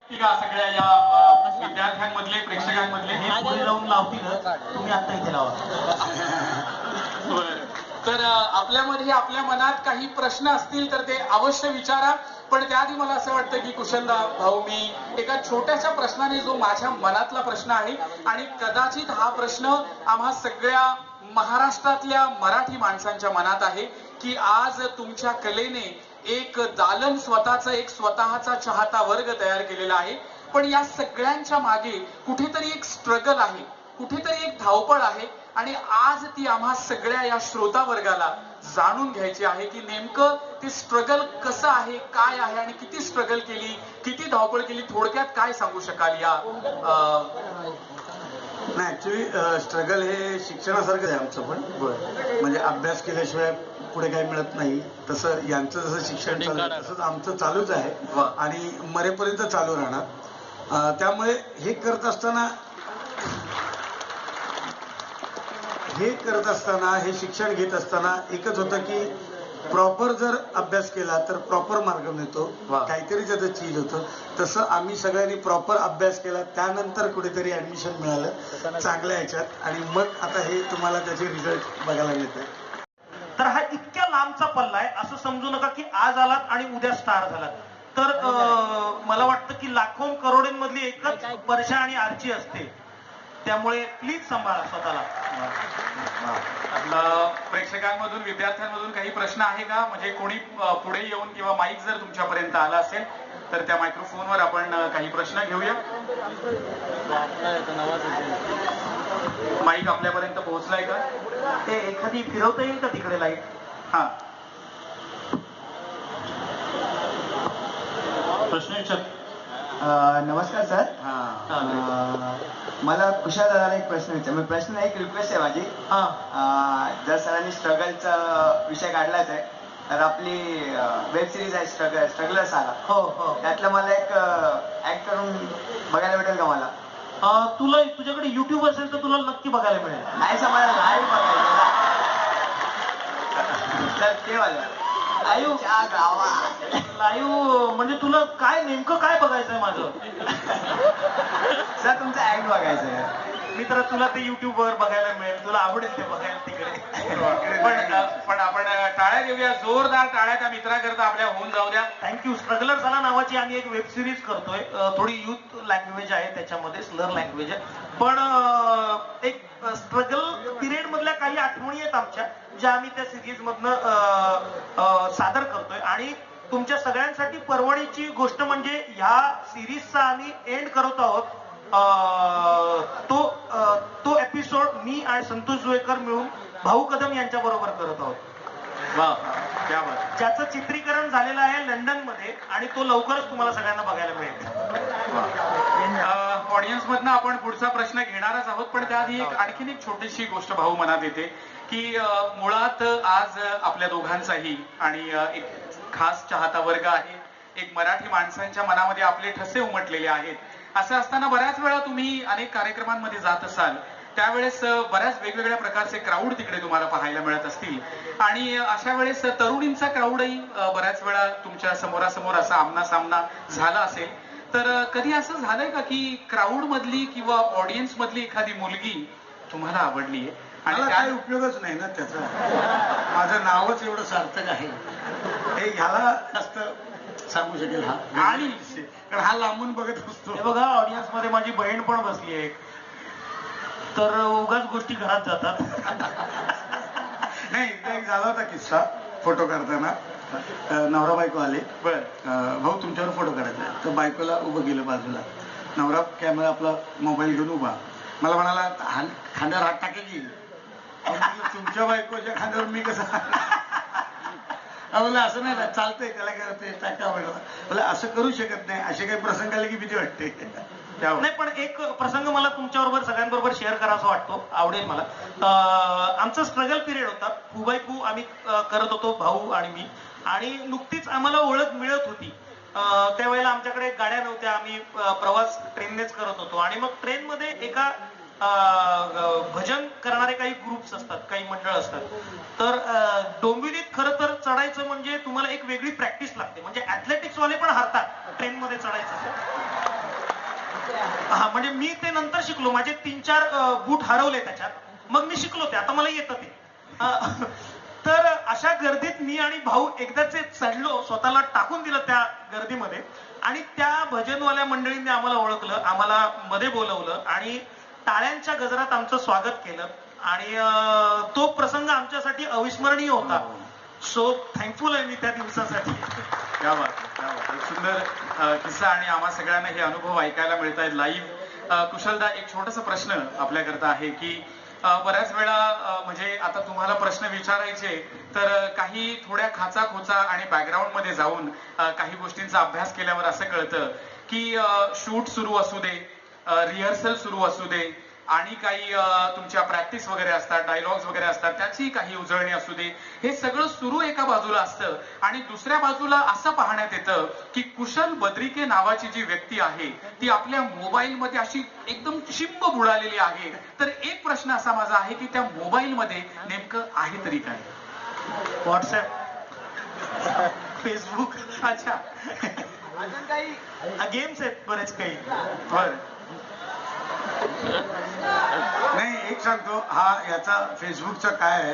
सगळ्या या विद्यार्थ्यांमधले प्रेक्षकांमधले हे पुढे जाऊन लावतील तुम्ही आता इथे लावा. तर आपल्यामध्ये आपल्या मनात काही प्रश्न असतील तर ते अवश्य विचारा. पण त्याआधी मला असं वाटतं की कुशलदा भाऊ, मी एका छोट्याशा प्रश्नाने जो माझ्या मनातला प्रश्न आहे आणि कदाचित हा प्रश्न आम्हा सगळ्या महाराष्ट्रातल्या मराठी माणसांच्या मनात आहे की आज तुमच्या कलेने एक दालन स्वतःचा चाहता वर्ग तयार केलेला आहे. पण या सगळ्यांच्या मागे कुठेतरी एक स्ट्रगल आहे, कुठेतरी एक धावपळ आहे आणि आज ती आम्हा सगळ्या या श्रोता वर्गाला जाणून घ्यायची आहे की नेमकं ते स्ट्रगल कसं आहे, काय आहे आणि किती स्ट्रगल केली, किती धावपळ केली. थोडक्यात काय सांगू शकाल या? नाही, ऍक्च्युली स्ट्रगल हे शिक्षणासारखं आहे आमचं पण. म्हणजे अभ्यास केल्याशिवाय पुढे काही मिळत नाही. तसं यांचं जसं शिक्षण चालू तसंच आमचं चालूच आहे आणि मरेपर्यंत चालू राहणार. त्यामुळे हे करत असताना हे शिक्षण घेत असताना एकच होतं की प्रॉपर जर अभ्यास केला तर प्रॉपर मार्ग मिळतो, काहीतरी त्याचं चीज होतं. तसं आम्ही सगळ्यांनी प्रॉपर अभ्यास केला, त्यानंतर कुठेतरी ऍडमिशन मिळालं चांगल्या ह्याच्यात आणि मग आता हे तुम्हाला त्याचे रिझल्ट बघायला मिळत आहे. तर हा इतक्या लांबचा पल्ला आहे असं समजू नका की आज आलात आणि उद्या स्टार झालात. तर मला वाटतं की लाखो करोडोंमधली एकच वर्षा आणि आरची असते. त्यामुळे प्लीज सांभाळा स्वतःला. प्रेक्षकांमधून विद्यार्थ्यांमधून काही प्रश्न आहे का? म्हणजे कोणी पुढे येऊन किंवा माईक जर तुमच्यापर्यंत आला असेल तर त्या मायक्रोफोनवर आपण काही प्रश्न घेऊया. माईक आपल्यापर्यंत पोहोचलाय का? ते एखादी फिरवता येईल का तिकडे लाईट? हा, प्रश्न विचार. नमस्कार सर. मला कुशल दादाला एक प्रश्न विचार. प्रश्न नाही, एक रिक्वेस्ट आहे माझी. जर सरांनी स्ट्रगलचा विषय काढलाच आहे तर आपली वेब सिरीज आहे स्ट्रगलर्स आला. हो. त्यातलं मला एक ऍक्ट करून बघायला भेटेल का मला? तुला तुझ्याकडे युट्यूब असेल तर तुला नक्की बघायला मिळेल. नाही सर, मला लाईव्ह बघायचं तर ते वाला लाईव्ह म्हणजे तुला काय नेमकं काय बघायचंय माझं? सर तुमचं ऍक्ट बघायचं आहे. मित्र, तुला ते YouTube वर बघायला मिळेल, तुला आवडेल ते बघायला तिकडे. पण आपण टाळ्या देऊया, जोरदार टाळ्या त्या मित्राकरता आपल्या होऊन जाऊ द्या. थँक्यू. स्ट्रगलर झाला नावाची आम्ही एक वेब सिरीज करतोय. थोडी युथ लँग्वेज आहे त्याच्यामध्ये, स्लर लँग्वेज आहे. पण एक स्ट्रगल पिरियड मधल्या काही आठवणी आहेत आमच्या ज्या आम्ही त्या सिरीज मधनं सादर करतोय. आणि तुमच्या सगळ्यांसाठी परवडीची गोष्ट म्हणजे ह्या सिरीजचा आम्ही एंड करत आहोत. तो एपिसोड मी आणि संतोष जुवेकर मिळून भाऊ कदम यांच्या बरोबर करत आहोत. ज्याचं चित्रीकरण झालेलं आहे लंडन मध्ये आणि तो लवकरच तुम्हाला सगळ्यांना बघायला मिळेल. ऑडियन्स मधनं आपण पुढचा प्रश्न घेणारच आहोत. पण त्याआधी आणखीन एक छोटीशी गोष्ट भाऊ मनात येते की मुळात आज आपल्या दोघांचाही आणि एक खास चाहता वर्ग आहे, एक मराठी माणसांच्या मनामध्ये आपले ठसे उमटलेले आहेत. असं असताना बऱ्याच वेळा तुम्ही अनेक कार्यक्रमांमध्ये जात असाल, त्यावेळेस बऱ्याच वेगवेगळ्या प्रकारचे क्राऊड तिकडे तुम्हाला पाहायला मिळत असतील आणि अशा वेळेस तरुणींचा क्राऊडही बऱ्याच वेळा तुमच्या समोरासमोर असा आमना-सामना झाला असेल. तर कधी असं झालंय का की क्राऊड मधली किंवा ऑडियन्स मधली एखादी मुलगी तुम्हाला आवडलीये आणि काही उपयोगच नाही ना त्याचा? माझं नावच एवढं सार्थक आहे हे ह्याला जास्त सांगू शकेल हा. आणि कारण हा लांबून बघत असतो. हे बघा, ऑडियन्स मध्ये माझी बहीण पण बसली आहे. तर उगाच गोष्टी घरात जातात. नाही, एक झाला होता किस्सा फोटो करताना. नवरा बायको आले. भाऊ तुमच्यावर फोटो करायचा. तर बायकोला उभं गेलं बाजूला. नवरा कॅमेरा आपला मोबाईल घेऊन उभा. मला म्हणाला खांद्यावर हात टाके की. तुमच्या बायकोच्या खांद्यावर मी कसं? बोला असं नाही, चालतंय, त्याला काय होते टाका बोला. असं करू शकत नाही. असे काही प्रसंग आले की भीती वाटते. नाही, पण एक प्रसंग मला तुमच्याबरोबर सगळ्यांबरोबर शेअर करायचा वाटतो, आवडेल मला. आमचा स्ट्रगल पिरियड होता. फू आम्ही करत होतो भाऊ आणि मी. आणि नुकतीच आम्हाला ओळख मिळत होती. त्यावेळेला आमच्याकडे गाड्या नव्हत्या, आम्ही प्रवास ट्रेननेच करत होतो. आणि मग ट्रेनमध्ये एका भजन करणारे काही ग्रुप्स असतात, काही मंडळ असतात. तर डोंबिवलीत खरं तर चढायचं म्हणजे तुम्हाला एक वेगळी प्रॅक्टिस लागते. म्हणजे ऍथलेटिक्स वाले पण हारतात ट्रेनमध्ये चढायचं. हा म्हणजे मी ते नंतर शिकलो. माझे 3-4 बूट हरवले त्याच्यात, मग मी शिकलो ते, आता मला येतं ते. तर अशा गर्दीत मी आणि भाऊ एकदाच चढलो, स्वतःला टाकून दिलं त्या गर्दीमध्ये, आणि त्या भजनवाल्या मंडळींनी आम्हाला ओळखलं, आम्हाला मध्ये बोलवलं आणि टाळ्यांच्या गजरात आमचं स्वागत केलं, आणि तो प्रसंग आमच्यासाठी अविस्मरणीय होता. सो थँकफुल आहे मी त्या दिवसासाठी. क्या बात आहे, क्या बात आहे. सुंदर किस्सा आणि आम्हा सगळ्यांना हे अनुभव ऐकायला मिळत आहेत लाईव्ह. कुशलदा, एक छोटासा प्रश्न आपल्याकरता आहे की बऱ्याच वेळा म्हणजे आता तुम्हाला प्रश्न विचारायचे तर काही थोड्या खाचाखोचा आणि बॅकग्राऊंड मध्ये जाऊन काही गोष्टींचा अभ्यास केल्यावर असं कळतं की शूट सुरू असू दे, रिहर्सल सुरू असू दे, आणि काही तुमच्या प्रॅक्टिस वगैरे असतात, डायलॉग्स वगैरे असतात, त्याची काही उजळणी असू दे, हे सगळं सुरू एका बाजूला असतं आणि दुसऱ्या बाजूला असं पाहण्यात येतं की कुशल बद्रिके नावाची जी व्यक्ती आहे ती आपल्या मोबाईलमध्ये अशी एकदम चिंब बुडालेली आहे. तर एक प्रश्न असा माझा आहे की त्या मोबाईलमध्ये नेमकं आहे तरी काय? व्हॉट्सअप, फेसबुक, अच्छा, अजून काही गेम्स आहेत बरेच काही. बरं. नाही, एक सांगतो, हा याचा फेसबुकचा काय आहे,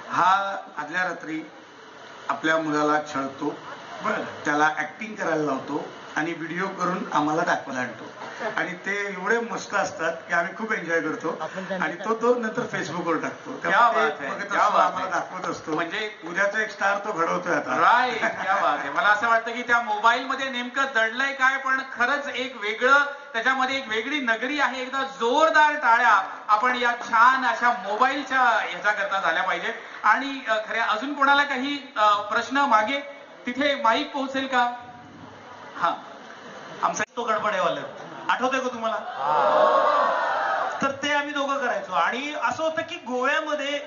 हा आदल्या रात्री आपल्या मुलाला छळतो, बरं. त्याला ऍक्टिंग करायला लावतो आणि व्हिडिओ करून आम्हाला दाखवायला आणतो, आणि ते एवढे मस्त असतात की आम्ही खूप एन्जॉय करतो, आणि तो नंतर फेसबुकवर टाकतो. क्या बात आहे, बघत क्या असतो, बात आम्हाला आहे. दाखवत असतो. म्हणजे उद्याचा एक स्टार तो घडवतोय आता. राईट, क्या बात आहे. मला असं वाटतं की त्या मोबाईल मध्ये नेमकं दडलंय काय, पण खरंच एक वेगळं, त्याच्यामध्ये एक वेगळी नगरी आहे. एकदा जोरदार टाळ्या आपण या छान अशा मोबाईलच्या ह्याच्याकरता झाल्या पाहिजे. आणि खऱ्या अजून कोणाला काही प्रश्न मागे तिथे माईक पोहोचेल का? हा, आमचा तो गडबडेवाला आठवतंय का तुम्हाला? तर ते आम्ही दोघं करायचो, आणि असं होतं की गोव्यामध्ये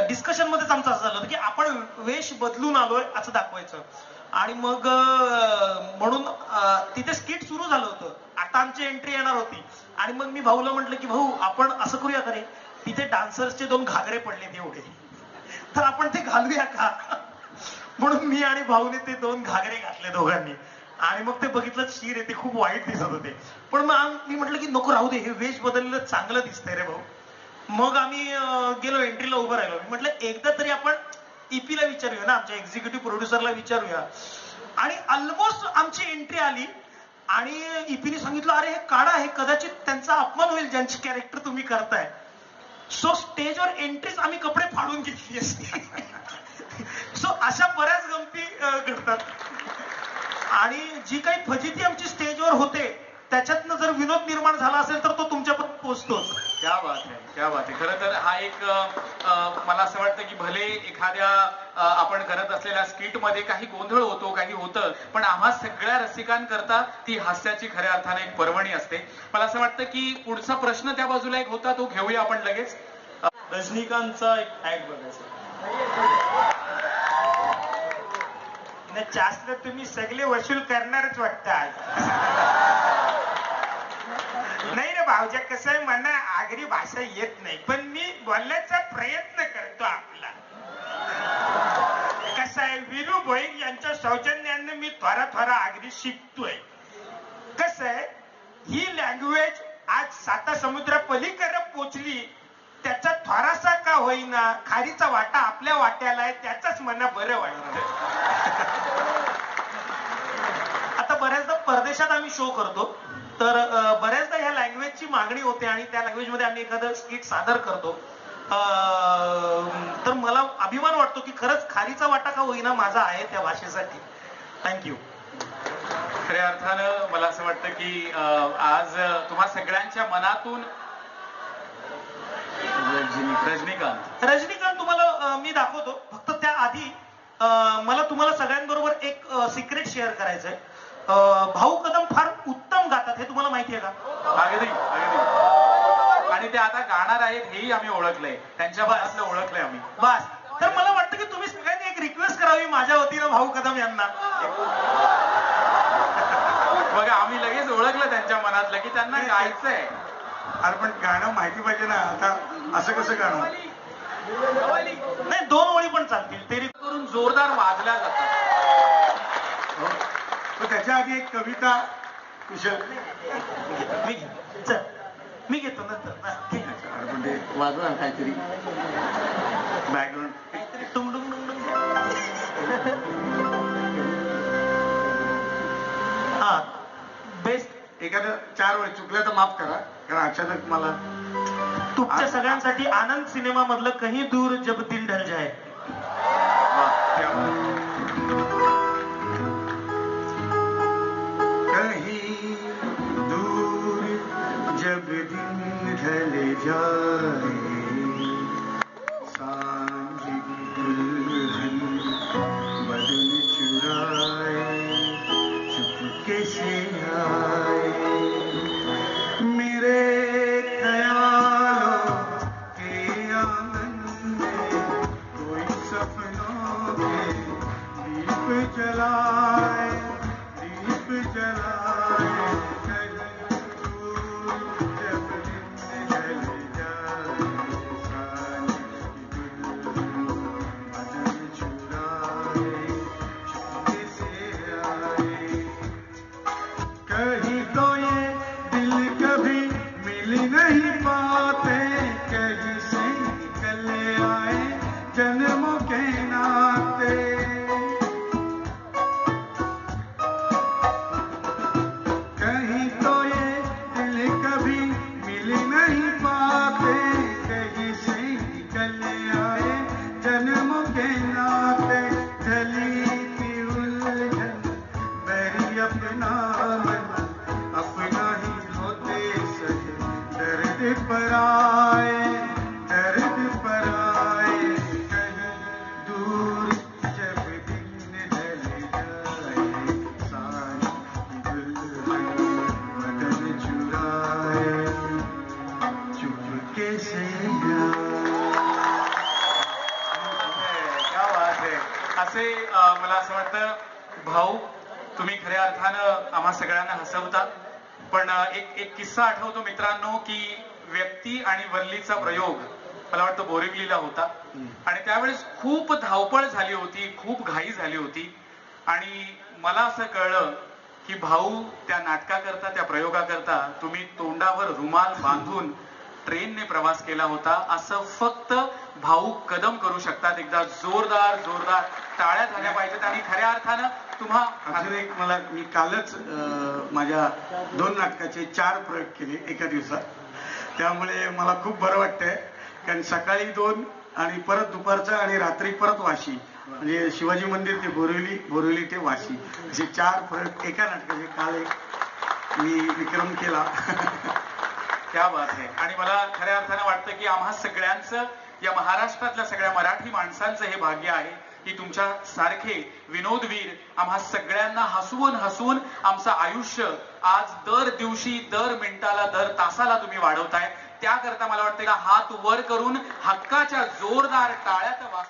डिस्कशन मध्येच आमचं असं झालं होतं की आपण वेश बदलून आलोय असं दाखवायचं, आणि मग म्हणून तिथे स्किट सुरू झालं होतं, आता आमची एंट्री येणार होती, आणि मग मी भाऊला म्हटलं की भाऊ आपण असं करूया का रे, तिथे डान्सर्सचे 2 घागरे पडलेत एवढे, तर आपण ते घालूया का? म्हणून मी आणि भाऊने ते 2 घागरे घातले दोघांनी, आणि मग ते बघितलं शीर आहे, ते खूप वाईट दिसत होते. पण मग मी म्हटलं की नको राहू दे, हे वेश बदललेलं चांगलं दिसतंय रे भाऊ. मग आम्ही गेलो, एंट्रीला उभं राहिलो. मी म्हटलं एकदा तरी आपण ईपीला विचारूया ना, आमच्या एक्झिक्युटिव्ह प्रोड्युसरला विचारूया, आणि ऑलमोस्ट आमची एंट्री आली आणि ईपीने सांगितलं अरे हे काढा, हे कदाचित त्यांचा अपमान होईल ज्यांची कॅरेक्टर तुम्ही करताय. सो स्टेजवर एंट्रीच आम्ही कपडे फाडून घेतली असती. सो अशा बऱ्याच गमती घडतात, आणि जी काही फजिती आमची स्टेजवर होते त्याच्यातनं जर विनोद निर्माण झाला असेल तर तो तुमच्यापर्यंत पोहोचतोच. क्या बात आहे, क्या बात आहे. खरं तर हा एक मला असं वाटतं की भले एखाद्या आपण करत असलेल्या स्किट मध्ये काही गोंधळ होतो, काही होतं, पण आम्हा सगळ्या रसिकांकरता ती हास्याची खऱ्या अर्थाने एक पर्वणी असते. मला असं वाटतं की पुढचा प्रश्न त्या बाजूला एक होता, तो घेऊया आपण लगेच. रजनीकांतचा एक ऍक्ट बघायचा. जास्त तुम्ही सगळे वसूल करणारच वाटतं आज. नाही रे भाऊजा, कसं आहे, मला आगरी भाषा येत नाही, पण मी बोलण्याचा प्रयत्न करतो. आपला कसं आहे, विनू भोईर यांच्या सौजन्याने मी थोडा थोडा आगरी शिकतोय. कसं आहे, ही लँग्वेज आज 7 समुद्रा पलीकडे पोचली, त्याचा थोडासा का होईना खारीचा वाटा आपल्या वाट्याला आहे, त्याचाच मला बरं वाटतं. आता बऱ्याचदा परदेशात आम्ही शो करतो, तर बऱ्याचदा ह्या लँग्वेजची मागणी होते आणि त्या लँग्वेजमध्ये आम्ही एखादं स्किट सादर करतो. तर मला अभिमान वाटतो की खरंच खारीचा वाटा का होईना माझा आहे त्या भाषेसाठी. थँक्यू. खऱ्या अर्थानं मला असं वाटतं की आज तुम्हा सगळ्यांच्या मनातून रजनीकांत तुम्हाला मी दाखवतो, फक्त त्याआधी मला तुम्हाला सगळ्यांबरोबर एक सिक्रेट शेअर करायचंय. भाऊ कदम फार उत्तम गातात, हे तुम्हाला माहिती आहे का? अगदी अगदी. आणि ते आता गाणार आहेत हेही आम्ही ओळखलंय, त्यांच्या भाषेतलं ओळखलंय आम्ही. बस, तर मला वाटतं की तुम्ही सगळ्यांनी एक रिक्वेस्ट करावी माझ्या वतीनं भाऊ कदम यांना. बघा, आम्ही लगेच ओळखलं त्यांच्या मनातलं की त्यांना गायचंय. अरे पण गाणं माहिती पाहिजे ना, आता असं कसं गाणं? नाही, 2 ओळी पण चालतील, तेरी करून जोरदार वाजल्या जातात. तर त्याच्या आधी एक कविता कुशल मी घेतो नंतर ना. ठीक आहे. म्हणजे वाजवा ना काहीतरी बॅकग्राऊंड. काहीतरी टुंगडुंग टुंगडुंग. हा बेस्ट. एखादं 4 वेळ चुकलं तर माफ करा, कारण अचानक मला तुमच्या सगळ्यांसाठी आनंद सिनेमा मधलं कहीं दूर जब दिल ढल जाए. कहीं दूर जब दिन ढल जाए सांझ दुल्हन बदन चुराए चुपके से आए मेरे ख्यालों के आंगन में कोई सपनों के दीप जलाए दीप जलाए कहीं दूर जब दिन ढल जाए सांझ की दुल्हन बदन चुराए चुपके से आए कहीं तो ये दिल कभी मिल नहीं पाते कहीं से निकल आए जन्मों के नाते कहीं तो ये दिल कभी मिल नहीं पाते कहीं से निकल आए जन्मों के नाते ढली थी उलझन मेरी अपना मन अपना ही होते सके दर्द पर आए कहीं दूर जब दिन ढल जाए सांझ की दुल्हन बदन चुराए चुपके से क्या बात आहे. असे मला असं वाटतं भाऊ तुम्ही खऱ्या अर्थानं आम्हा सगळ्यांना हसवता. पण एक किस्सा आठवतो मित्रांनो की व्यक्ती आणि वल्लीचा प्रयोग मला वाटतं बोरिवलीला होता आणि त्यावेळेस खूप धावपळ झाली होती, खूप घाई झाली होती आणि मला असं कळलं की भाऊ त्या नाटकाकरता त्या प्रयोगाकरता तुम्ही तोंडावर रुमाल बांधून ट्रेनने प्रवास केला होता. असं फक्त भाऊ कदम करू शकतात. एकदा जोरदार जोरदार टाळ्या झाल्या पाहिजेत आणि खऱ्या अर्थानं तुम्हा अजून एक मला मी कालच माझ्या 2 नाटकाचे 4 प्रयोग केले एका दिवसात. त्यामुळे मला खूप बरं वाटतंय कारण सकाळी 2 आणि परत दुपारचं आणि रात्री परत वाशी म्हणजे शिवाजी मंदिर ते बोरिवली ते वाशी असे 4 प्रयोग एका नाटकाचे काल एक मी विक्रम केला. क्या बात आहे. आणि मला खऱ्या अर्थानं वाटतं की आम्हा सगळ्यांचं या महाराष्ट्रातल्या सगळ्या मराठी माणसांचं हे भाग्य आहे की तुमच्या सारखे विनोदवीर आम्हा सगळ्यांना हसवून हसवून आमचं आयुष्य आज दर दिवशी दर मिनिटाला दर तासाला तुम्ही वाढवताय. त्याकरता मला वाटतं का हात वर करून हक्काच्या जोरदार टाळ्याचा वास.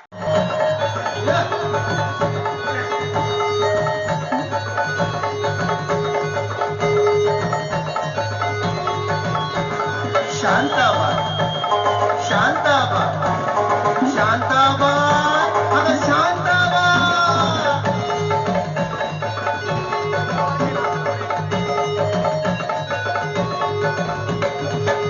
शांताबाद शांताबाद शांताबाद अगं शांताबाद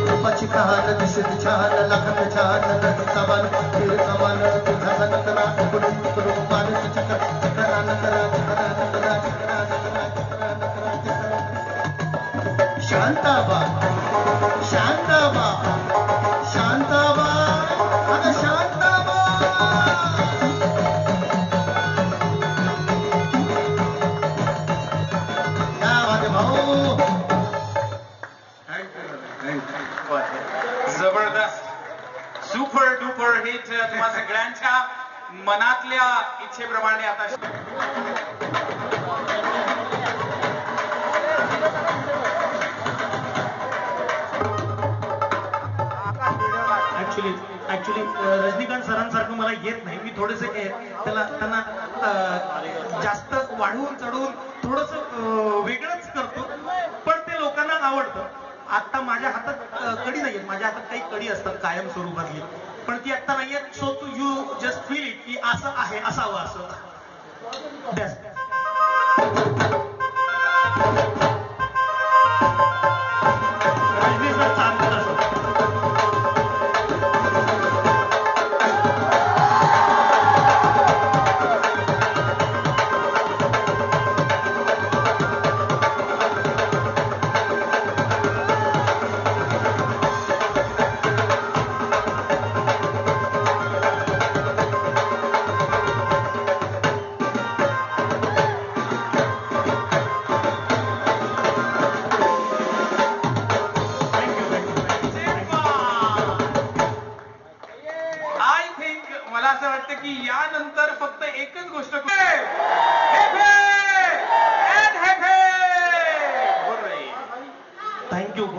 रूपाची कहाण दिसत छान लाखत छान नदी कमान तीर कमान तुझा नकरा इकडून तिकडून माणूस चक्कर चक्रा नकरा चक्रा नकरा चक्रा नकरा चक्रा नकरा चक्रा शांताबाद शांताबाद शांताबाद अगं शांताबाद क्या बात आहे भाऊ. जबरदस्त सुपर डुपर हिट तुम्हा सगळ्यांच्या मनातल्या इच्छेप्रमाणे आता ऍक्च्युली रजनीकांत सरांसारखं मला येत नाही. मी थोडेसे त्यांना जास्त वाढवून चढवून थोडस वेगळंच करतो पण ते लोकांना आवडतं. आता माझ्या हातात कडी नाहीये, माझ्या हातात काही कडी असतात कायम स्वरूपातली पण ती आता नाहीये. So to you just feel it की असं आहे असावं असं.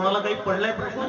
कोणाला काही पडलाय प्रश्न?